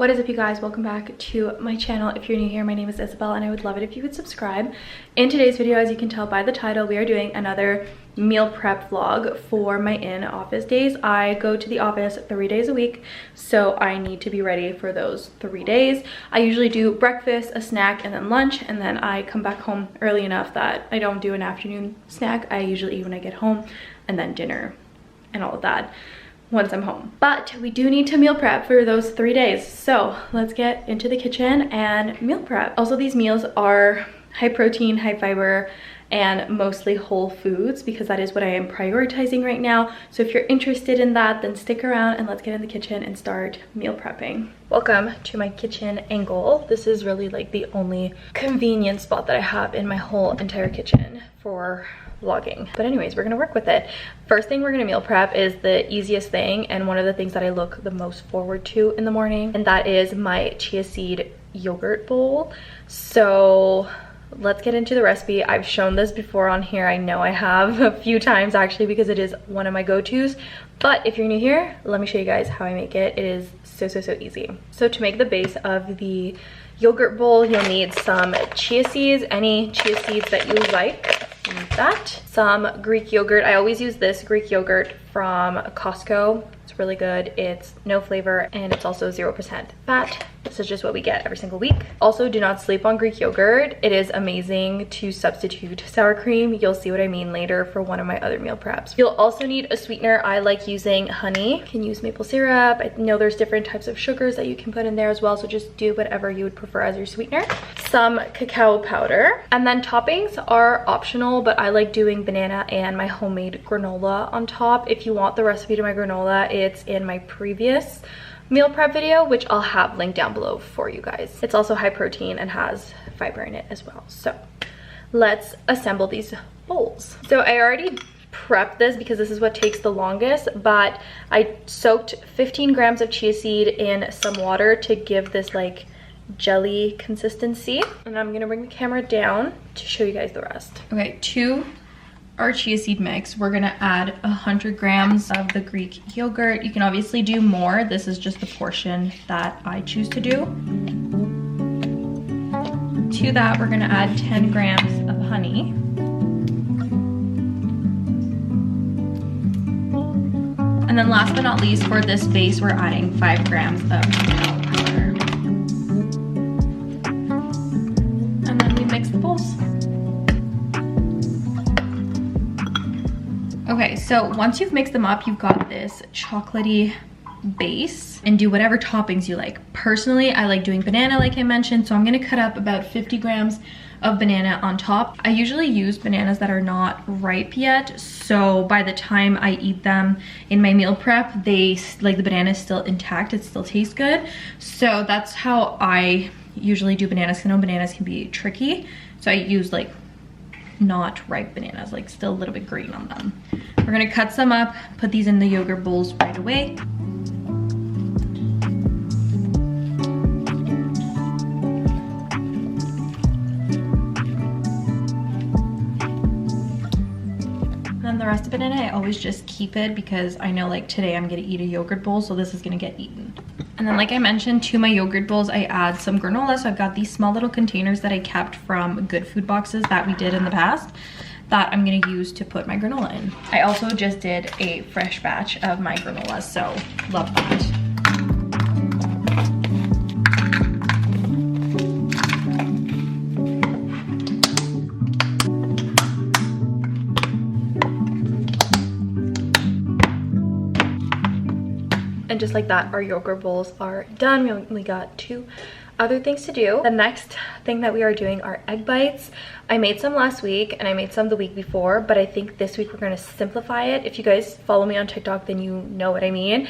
What is up, you guys? Welcome back to my channel. If you're new here, my name is Isabel and I would love it if you would subscribe. In today's video, as you can tell by the title, we are doing another meal prep vlog for my in-office days. I go to the office 3 days a week, so I need to be ready for those 3 days. I usually do breakfast, a snack, and then lunch, and then I come back home early enough that I don't do an afternoon snack. I usually eat when I get home, and then dinner and all of that once I'm home. But we do need to meal prep for those 3 days. So let's get into the kitchen and meal prep. Also, these meals are high protein, high fiber, and mostly whole foods because that is what I am prioritizing right now. So if you're interested in that, then stick around and let's get in the kitchen and start meal prepping. Welcome to my kitchen angle. This is really like the only convenient spot that I have in my whole entire kitchen for vlogging. But anyways, we're gonna work with it. First thing we're gonna meal prep is the easiest thing and one of the things that I look the most forward to in the morning, and that is my chia seed yogurt bowl. So let's get into the recipe. I've shown this before on here. I know I have a few times actually because it is one of my go-tos. But if you're new here, let me show you guys how I make it. It is so easy. So to make the base of the yogurt bowl, you'll need some chia seeds, any chia seeds that you like. Need that. Some Greek yogurt. I always use this Greek yogurt from Costco. It's really good. It's no flavor and it's also 0% fat. This is just what we get every single week. Also, do not sleep on Greek yogurt. It is amazing to substitute sour cream. You'll see what I mean later for one of my other meal preps. You'll also need a sweetener. I like using honey. You can use maple syrup. I know there's different types of sugars that you can put in there as well, so just do whatever you would prefer as your sweetener. Some cacao powder. And then toppings are optional, but I like doing banana and my homemade granola on top. If you want the recipe to my granola, it's in my previous meal prep video, which I'll have linked down below for you guys. It's also high protein and has fiber in it as well. So let's assemble these bowls. So I already prepped this because this is what takes the longest, but I soaked 15 grams of chia seed in some water to give this like jelly consistency. And I'm gonna bring the camera down to show you guys the rest. Okay, to our chia seed mix, we're gonna add 100 grams of the Greek yogurt. You can obviously do more. This is just the portion that I choose to do. To that, we're gonna add 10 grams of honey. And then last but not least, for this base, we're adding 5 grams of cacao powder. And then we mix the bowls. Okay, so once you've mixed them up, you've got this chocolatey base, and do whatever toppings you like. Personally, I like doing banana like I mentioned, so I'm gonna cut up about 50 grams of banana on top. I usually use bananas that are not ripe yet, so by the time I eat them in my meal prep, the banana is still intact, it still tastes good. So that's how I usually do bananas, because I know bananas can be tricky. So I use like not ripe bananas, like still a little bit green on them. We're gonna cut some up, put these in the yogurt bowls right away. And then the rest of it in it, I always just keep it because I know like today I'm gonna eat a yogurt bowl, so this is gonna get eaten. And then like I mentioned, to my yogurt bowls, I add some granola. So I've got these small little containers that I kept from Good Food boxes that we did in the past that I'm gonna use to put my granola in. I also just did a fresh batch of my granola, so love that. And just like that, our yogurt bowls are done. We only got 2 other things to do. The next thing that we are doing are egg bites. I made some last week and I made some the week before, but I think this week we're gonna simplify it. If you guys follow me on TikTok, then you know what I mean.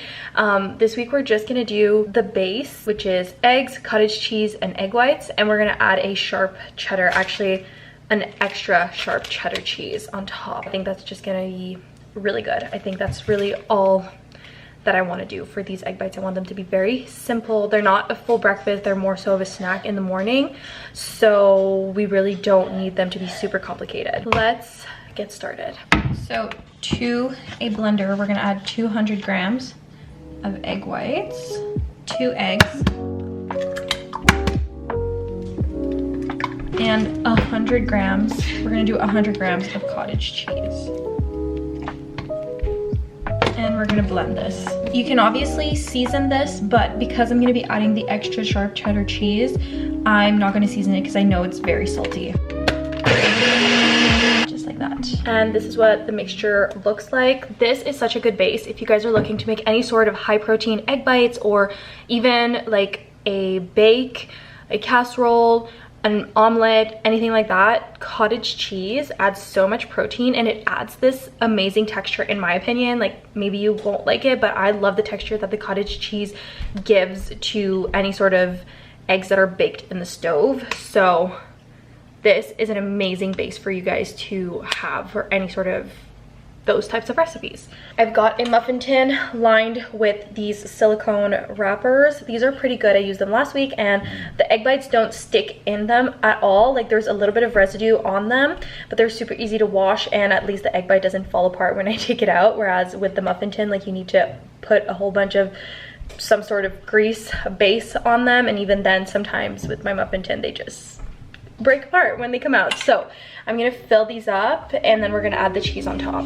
This week we're just gonna do the base, which is eggs, cottage cheese, and egg whites, and we're gonna add a sharp cheddar, actually an extra sharp cheddar cheese on top. I think that's just gonna be really good. I think that's really all that I want to do for these egg bites. I want them to be very simple. They're not a full breakfast, they're more so of a snack in the morning, so we really don't need them to be super complicated. Let's get started. So to a blender, we're gonna add 200 grams of egg whites, 2 eggs, and 100 grams. We're gonna do 100 grams of cottage cheese. And we're gonna blend this. You can obviously season this, but because I'm gonna be adding the extra sharp cheddar cheese, I'm not gonna season it because I know it's very salty. Just like that. And this is what the mixture looks like. This is such a good base if you guys are looking to make any sort of high protein egg bites, or even like a bake, a casserole, an omelet, anything like that. Cottage cheese adds so much protein, and it adds this amazing texture in my opinion. Like, maybe you won't like it, but I love the texture that the cottage cheese gives to any sort of eggs that are baked in the stove. So this is an amazing base for you guys to have for any sort of those types of recipes. I've got a muffin tin lined with these silicone wrappers. These are pretty good. I used them last week and the egg bites don't stick in them at all. Like, there's a little bit of residue on them, but they're super easy to wash, and at least the egg bite doesn't fall apart when I take it out. Whereas with the muffin tin, like, you need to put a whole bunch of some sort of grease base on them, and even then sometimes with my muffin tin they just break apart when they come out. So I'm gonna fill these up, and then we're gonna add the cheese on top.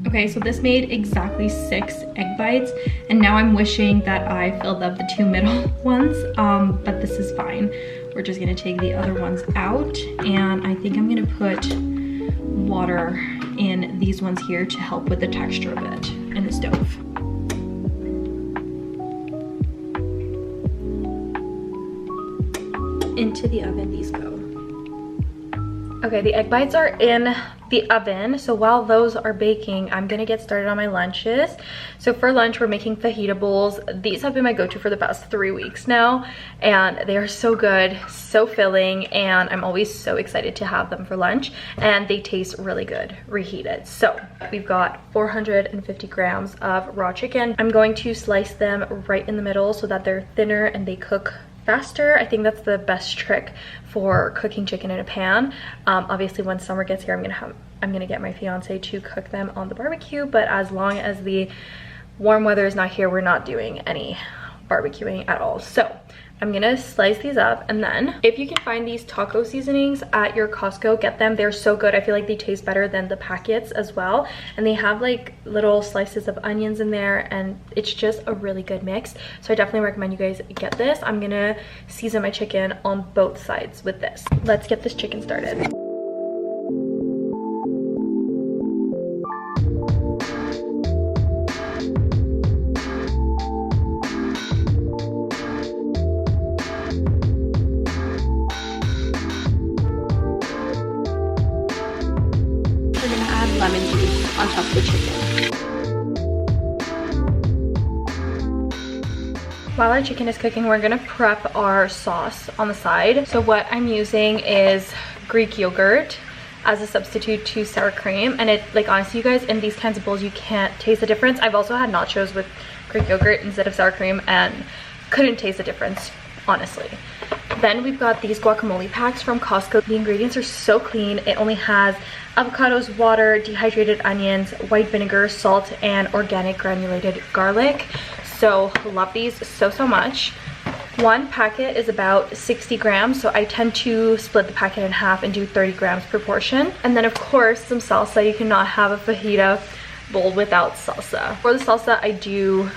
Okay, so this made exactly 6 egg bites, and now I'm wishing that I filled up the 2 middle ones, but this is fine. We're just gonna take the other ones out, and I think I'm gonna put water in these ones here to help with the texture of it in the stove. Into the oven these go. Okay, the egg bites are in the oven, so while those are baking, I'm gonna get started on my lunches. So for lunch, we're making fajita bowls. These have been my go-to for the past 3 weeks now, and they are so good, so filling, and I'm always so excited to have them for lunch, and they taste really good reheated. So we've got 450 grams of raw chicken. I'm going to slice them right in the middle so that they're thinner and they cook faster. I think that's the best trick for cooking chicken in a pan. Obviously when summer gets here, I'm gonna get my fiance to cook them on the barbecue, but as long as the warm weather is not here, we're not doing any barbecuing at all. So I'm gonna slice these up, and then if you can find these taco seasonings at your Costco, get them. They're so good. I feel like they taste better than the packets as well, and they have like little slices of onions in there, and it's just a really good mix. So I definitely recommend you guys get this. I'm gonna season my chicken on both sides with this. Let's get this chicken started. Lemon juice on top of the chicken. While our chicken is cooking, we're gonna prep our sauce on the side. So what I'm using is Greek yogurt as a substitute to sour cream, and it, like, honestly you guys, in these kinds of bowls you can't taste the difference. I've also had nachos with Greek yogurt instead of sour cream and couldn't taste the difference, honestly. Then we've got these guacamole packs from Costco. The ingredients are so clean. It only has avocados, water, dehydrated onions, white vinegar, salt, and organic granulated garlic. So love these so much. One packet is about 60 grams, so I tend to split the packet in half and do 30 grams per portion. And then of course some salsa. You cannot have a fajita bowl without salsa. For the salsa, I do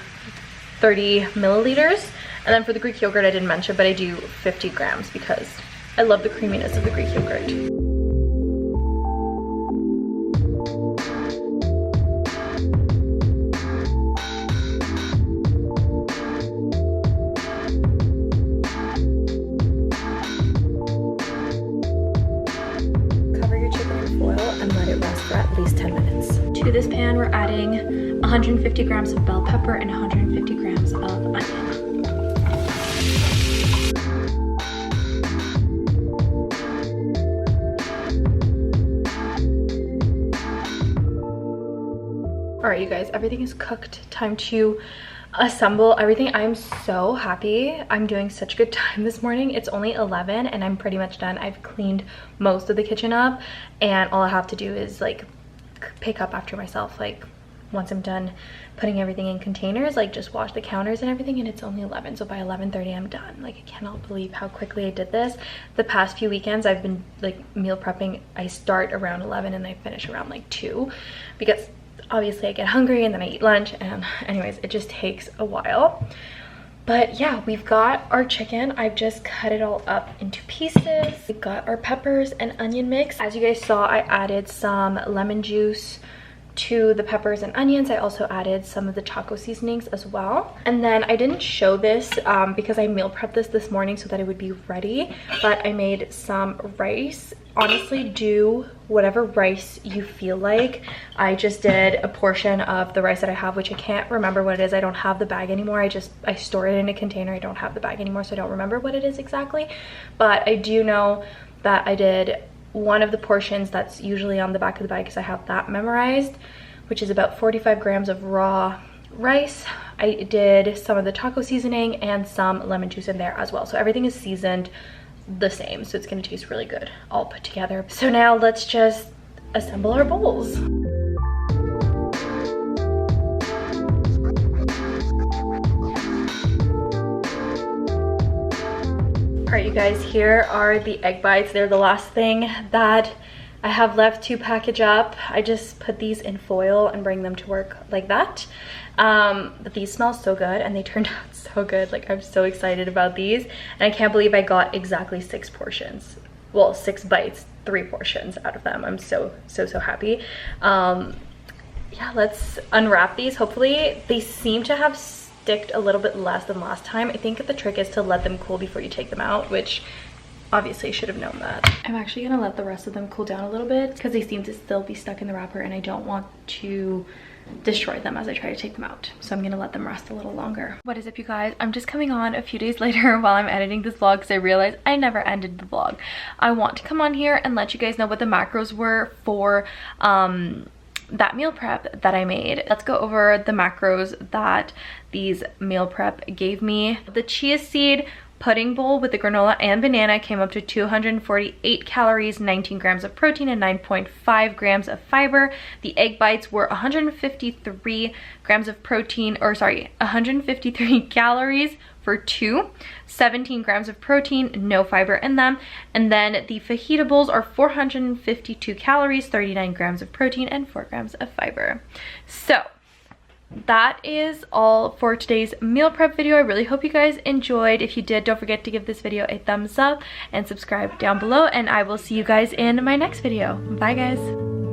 30 milliliters. And then for the Greek yogurt, I didn't mention, but I do 50 grams because I love the creaminess of the Greek yogurt. Cover your chicken in foil and let it rest for at least 10 minutes. To this pan, we're adding 150 grams of bell pepper and 150 grams of onion. All right, you guys, everything is cooked. Time to assemble everything. I'm so happy. I'm doing such a good time this morning. It's only 11 and I'm pretty much done. I've cleaned most of the kitchen up, and all I have to do is like pick up after myself, like once I'm done putting everything in containers, like just wash the counters and everything, and it's only 11, so by 11:30 I'm done. Like, I cannot believe how quickly I did this. The past few weekends I've been like meal prepping. I start around 11 and I finish around like 2, because obviously I get hungry and then I eat lunch, and anyways, it just takes a while. But yeah, we've got our chicken. I've just cut it all up into pieces. We've got our peppers and onion mix. As you guys saw, I added some lemon juice to the peppers and onions. I also added some of the taco seasonings as well. And then I didn't show this because I meal prepped this morning so that it would be ready, but I made some rice. Honestly, do whatever rice you feel like. I just did a portion of the rice that I have, which I can't remember what it is. I don't have the bag anymore. I store it in a container. I don't have the bag anymore, so I don't remember what it is exactly. But I do know that I did one of the portions that's usually on the back of the bag, because I have that memorized, which is about 45 grams of raw rice. I did some of the taco seasoning and some lemon juice in there as well. So everything is seasoned the same, so it's gonna taste really good all put together. So now let's just assemble our bowls. All right, you guys, here are the egg bites. They're the last thing that I have left to package up. I just put these in foil and bring them to work like that. But these smell so good, and they turned out so good. Like, I'm so excited about these, and I can't believe I got exactly 6 portions. Well, 6 bites, 3 portions out of them. I'm so happy. Yeah, let's unwrap these. Hopefully they seem to have sticked a little bit less than last time. I think the trick is to let them cool before you take them out, which obviously I should have known that. I'm actually gonna let the rest of them cool down a little bit because they seem to still be stuck in the wrapper, and I don't want to destroy them as I try to take them out. So I'm gonna let them rest a little longer. What is up, you guys? I'm just coming on a few days later while I'm editing this vlog because I realized I never ended the vlog. I want to come on here and let you guys know what the macros were for that meal prep that I made. Let's go over the macros that these meal prep gave me. The chia seed pudding bowl with the granola and banana came up to 248 calories, 19 grams of protein, and 9.5 grams of fiber. The egg bites were 153 grams of protein, or sorry, 153 calories for 2, 17 grams of protein, no fiber in them. And then the fajita bowls are 452 calories, 39 grams of protein, and 4 grams of fiber. So that is all for today's meal prep video. I really hope you guys enjoyed. If you did, don't forget to give this video a thumbs up and subscribe down below, and I will see you guys in my next video. Bye, guys.